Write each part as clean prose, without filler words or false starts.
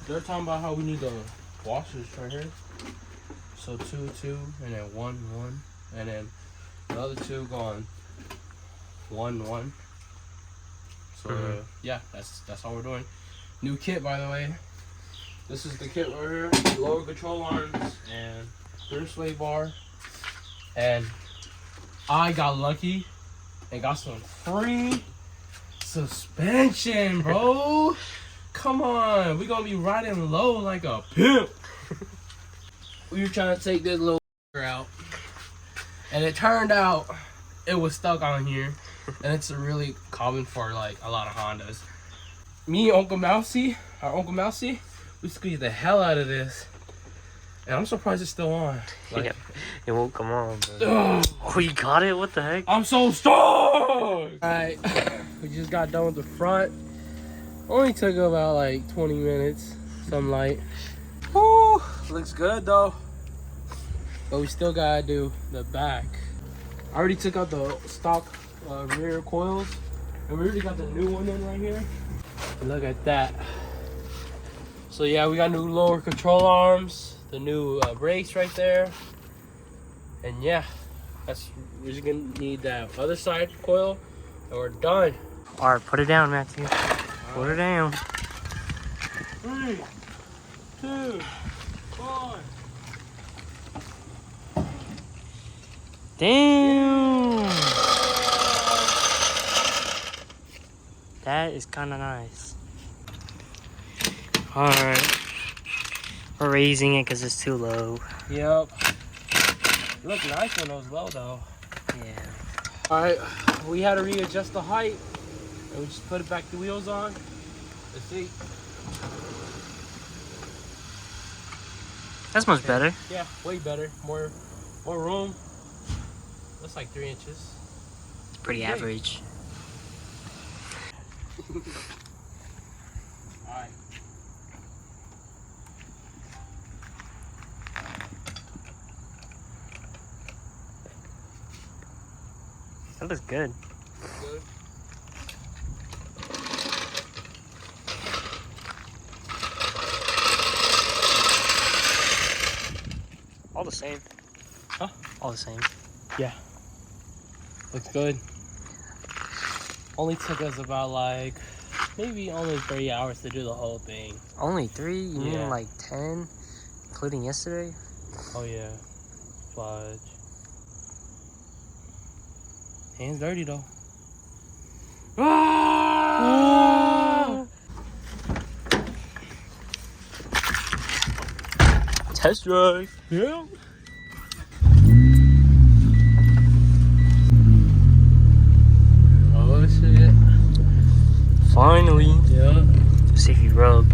they're talking about how we need the washers right here. So 2, 2, and then 1, 1, and then the other 2 going 1, 1. So yeah, that's all we're doing. New kit, by the way. This is the kit right here. Lower control arms and rear sway bar. And I got lucky and got some free suspension, bro. Come on, we gonna be riding low like a pimp. We were trying to take this little out, and it turned out it was stuck on here, and it's really common for like a lot of Hondas. Me and Uncle Mousy, we squeezed the hell out of this, and I'm surprised it's still on. Like, yeah, it won't come on, bro. Oh, you got it? What the heck? I'm so stoked! Alright, we just got done with the front. Only took about like 20 minutes, something light. Woo, looks good though. But we still gotta do the back. I already took out the stock rear coils, and we already got the new one in right here. Look at that. So yeah, we got new lower control arms, the new brakes right there, and yeah, we're just gonna need that other side coil, and we're done. All right, put it down, Matthew. Put it down. 3, 2, 1. Damn. That is kind of nice. All right, we're raising it because it's too low. Yep. It looked nice when it was low though. Yeah. All right, we had to readjust the height, and we just put the wheels on. Let's see. That's much better. Yeah, way better. More room. That's like 3 inches. It's pretty average. Alright. That looks good. Good. All the same. Huh? All the same. Yeah. Looks good. Only took us about like maybe only 3 hours to do the whole thing. Only 3? You Yeah. mean like 10, including yesterday? Oh yeah. Fudge. Hands dirty though. Ah! Test drive. Yeah. Oh shit. Finally. Yeah. See if you rub.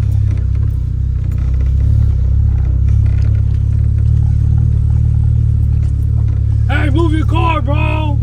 Hey, move your car, bro.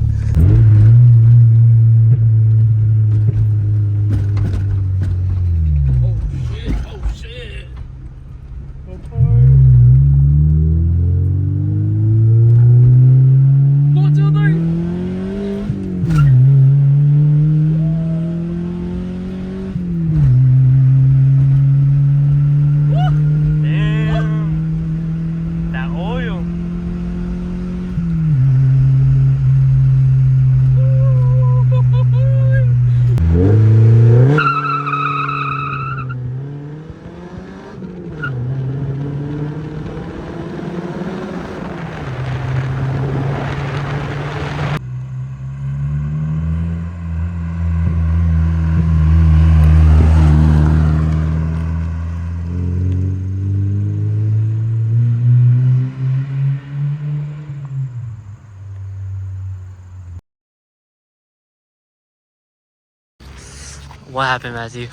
What happened, Matthew?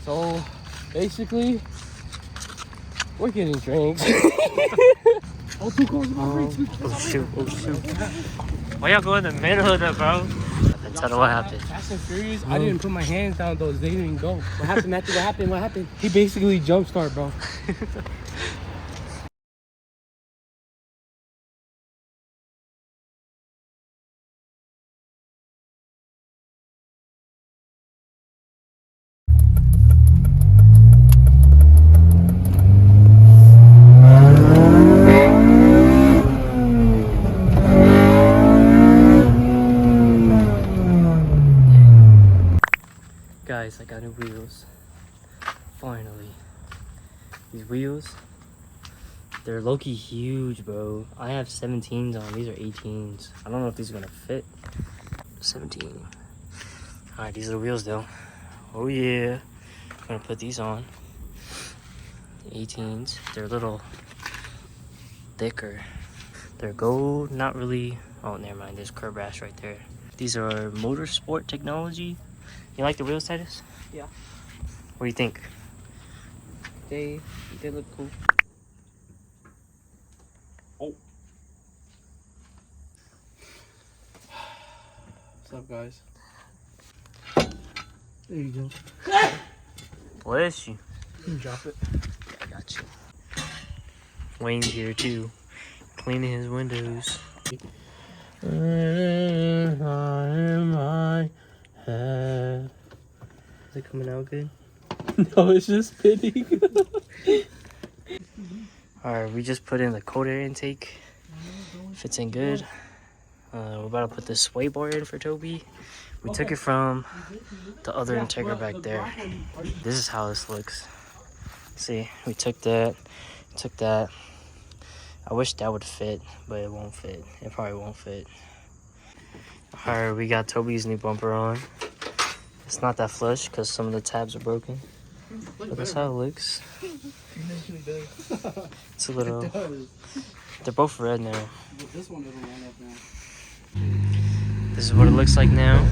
So basically, we're getting drinks. Oh, too close to my reach. Oh shoot, oh shoot. Why y'all go in the middle of that, bro? Tell them what happened. Fast and Furious, I didn't put my hands down those. They didn't go. What happened, Matthew? What happened? What happened? He basically jump start, bro. guys, I got new wheels. Finally. These wheels, they're low-key huge, bro. I have 17s on. These are 18s. I don't know if these are gonna fit. 17. Alright, these are the wheels though. Oh yeah. I'm gonna put these on. 18s. They're a little thicker. They're gold, not really. Oh, never mind. There's curb rash right there. These are motorsport technology. You like the wheels, Titus? Yeah. What do you think? They look cool. Oh. What's up, guys? There you go. Bless you. You can drop it. I got you. Wayne's here too, cleaning his windows. In my head. Is it coming out good? No, it's just spinning. Alright, we just put in the cold air intake. Fits in good. We're about to put the sway bar in for Toby. We took it from the other integra back there. This is how this looks. See, we took that. I wish that would fit, but it won't fit. It probably won't fit. Alright, we got Toby's new bumper on. It's not that flush because some of the tabs are broken. But that's how it looks. It's a little... They're both red now. This one doesn't line up now. This is what it looks like now.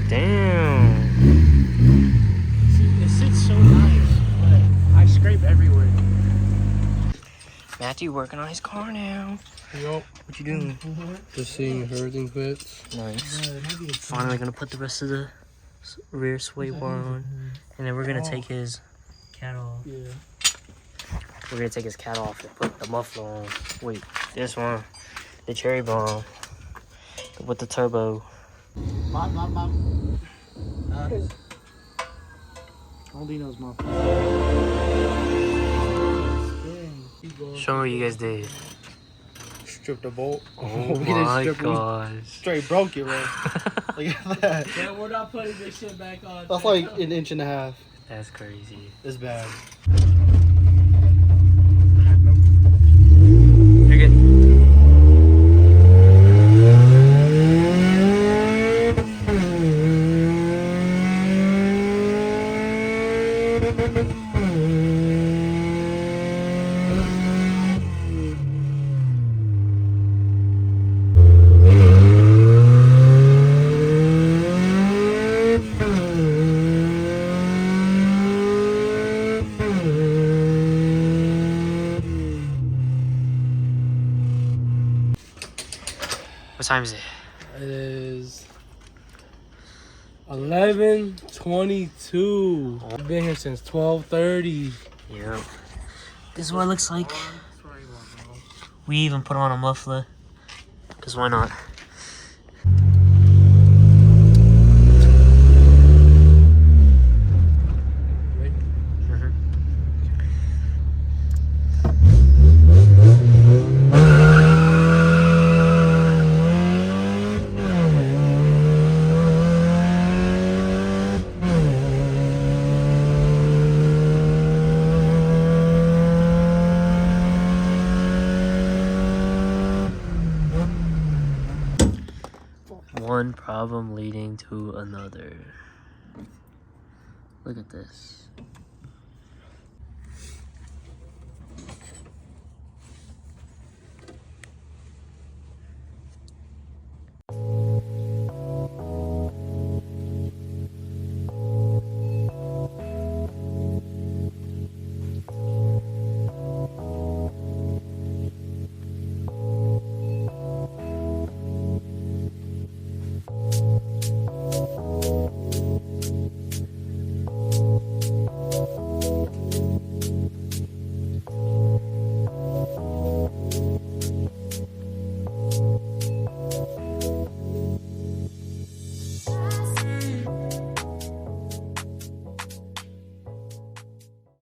Damn. See, it sits so nice, but I scrape everywhere. Matthew working on his car now. Yup. What you doing? Just seeing if everything fits. Nice. Finally gonna put the rest of the rear sway bar on. And then we're gonna take his cat off. Yeah. We're gonna take his cat off and put the muffler on. Wait, this one. The cherry bomb. With the turbo. Only knows my. Show me what you guys did. Stripped the bolt. Oh We didn't my strip it, we gosh. Straight broke it, bro. Look at that. Yeah, we're not putting this shit back on. That's like an inch and a half. That's crazy. It's bad. You're good. What time is it? It is 11:22. I've been here since 12:30. Yep. This is what it looks like. We even put on a muffler. Because why not? One problem leading to another. Look at this.